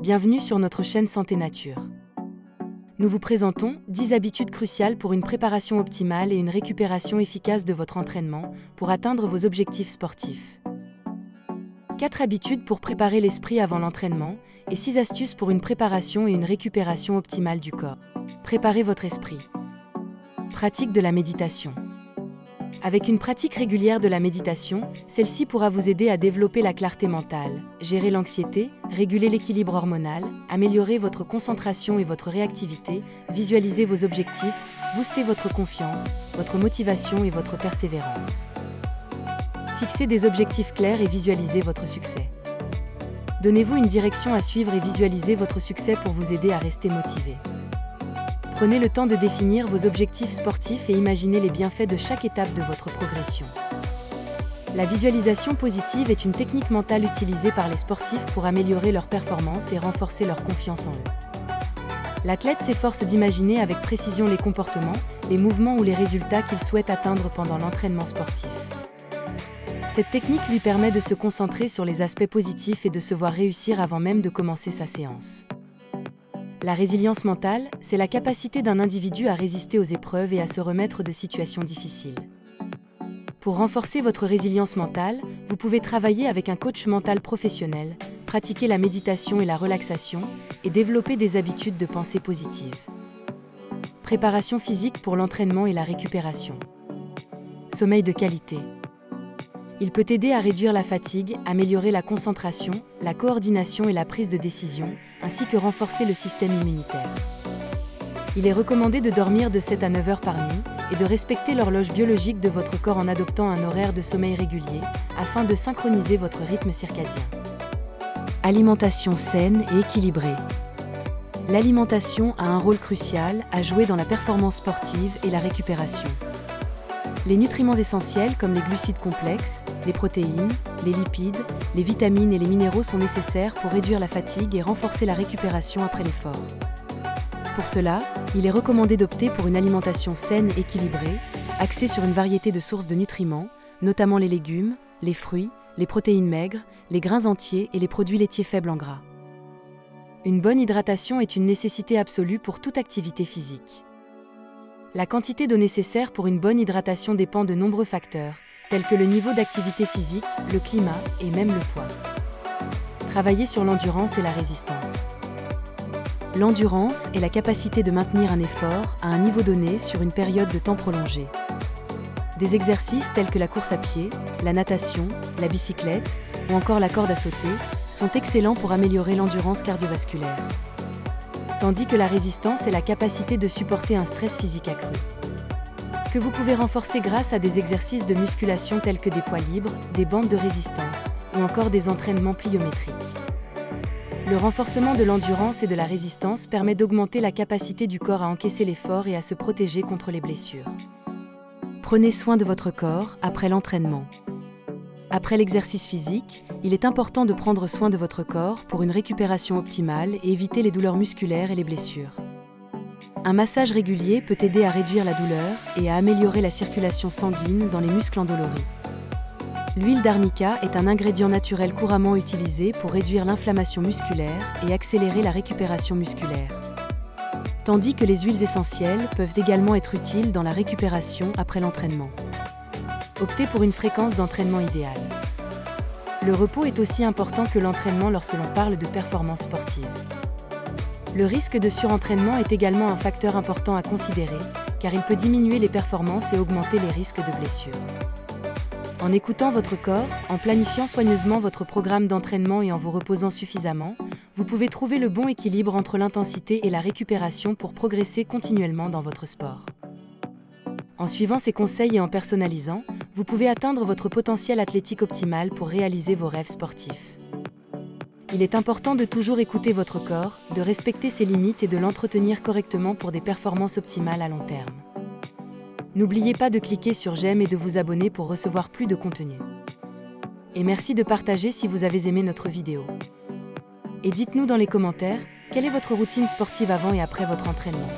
Bienvenue sur notre chaîne Santé Nature. Nous vous présentons 10 habitudes cruciales pour une préparation optimale et une récupération efficace de votre entraînement pour atteindre vos objectifs sportifs. 4 habitudes pour préparer l'esprit avant l'entraînement et 6 astuces pour une préparation et une récupération optimale du corps. Préparez votre esprit. Pratique de la méditation. Avec une pratique régulière de la méditation, celle-ci pourra vous aider à développer la clarté mentale, gérer l'anxiété, réguler l'équilibre hormonal, améliorer votre concentration et votre réactivité, visualiser vos objectifs, booster votre confiance, votre motivation et votre persévérance. Fixez des objectifs clairs et visualisez votre succès. Donnez-vous une direction à suivre et visualisez votre succès pour vous aider à rester motivé. Prenez le temps de définir vos objectifs sportifs et imaginez les bienfaits de chaque étape de votre progression. La visualisation positive est une technique mentale utilisée par les sportifs pour améliorer leur performance et renforcer leur confiance en eux. L'athlète s'efforce d'imaginer avec précision les comportements, les mouvements ou les résultats qu'il souhaite atteindre pendant l'entraînement sportif. Cette technique lui permet de se concentrer sur les aspects positifs et de se voir réussir avant même de commencer sa séance. La résilience mentale, c'est la capacité d'un individu à résister aux épreuves et à se remettre de situations difficiles. Pour renforcer votre résilience mentale, vous pouvez travailler avec un coach mental professionnel, pratiquer la méditation et la relaxation, et développer des habitudes de pensée positive. Préparation physique pour l'entraînement et la récupération. Sommeil de qualité. Il peut aider à réduire la fatigue, améliorer la concentration, la coordination et la prise de décision, ainsi que renforcer le système immunitaire. Il est recommandé de dormir de 7 à 9 heures par nuit et de respecter l'horloge biologique de votre corps en adoptant un horaire de sommeil régulier, afin de synchroniser votre rythme circadien. Alimentation saine et équilibrée. L'alimentation a un rôle crucial à jouer dans la performance sportive et la récupération. Les nutriments essentiels comme les glucides complexes, les protéines, les lipides, les vitamines et les minéraux sont nécessaires pour réduire la fatigue et renforcer la récupération après l'effort. Pour cela, il est recommandé d'opter pour une alimentation saine et équilibrée, axée sur une variété de sources de nutriments, notamment les légumes, les fruits, les protéines maigres, les grains entiers et les produits laitiers faibles en gras. Une bonne hydratation est une nécessité absolue pour toute activité physique. La quantité d'eau nécessaire pour une bonne hydratation dépend de nombreux facteurs, tels que le niveau d'activité physique, le climat et même le poids. Travailler sur l'endurance et la résistance. L'endurance est la capacité de maintenir un effort à un niveau donné sur une période de temps prolongée. Des exercices tels que la course à pied, la natation, la bicyclette ou encore la corde à sauter sont excellents pour améliorer l'endurance cardiovasculaire. Tandis que la résistance est la capacité de supporter un stress physique accru, que vous pouvez renforcer grâce à des exercices de musculation tels que des poids libres, des bandes de résistance ou encore des entraînements pliométriques. Le renforcement de l'endurance et de la résistance permet d'augmenter la capacité du corps à encaisser l'effort et à se protéger contre les blessures. Prenez soin de votre corps après l'entraînement. Après l'exercice physique, il est important de prendre soin de votre corps pour une récupération optimale et éviter les douleurs musculaires et les blessures. Un massage régulier peut aider à réduire la douleur et à améliorer la circulation sanguine dans les muscles endoloris. L'huile d'arnica est un ingrédient naturel couramment utilisé pour réduire l'inflammation musculaire et accélérer la récupération musculaire. Tandis que les huiles essentielles peuvent également être utiles dans la récupération après l'entraînement. Optez pour une fréquence d'entraînement idéale. Le repos est aussi important que l'entraînement lorsque l'on parle de performance sportive. Le risque de surentraînement est également un facteur important à considérer, car il peut diminuer les performances et augmenter les risques de blessures. En écoutant votre corps, en planifiant soigneusement votre programme d'entraînement et en vous reposant suffisamment, vous pouvez trouver le bon équilibre entre l'intensité et la récupération pour progresser continuellement dans votre sport. En suivant ces conseils et en personnalisant, vous pouvez atteindre votre potentiel athlétique optimal pour réaliser vos rêves sportifs. Il est important de toujours écouter votre corps, de respecter ses limites et de l'entretenir correctement pour des performances optimales à long terme. N'oubliez pas de cliquer sur j'aime et de vous abonner pour recevoir plus de contenu. Et merci de partager si vous avez aimé notre vidéo. Et dites-nous dans les commentaires, quelle est votre routine sportive avant et après votre entraînement ?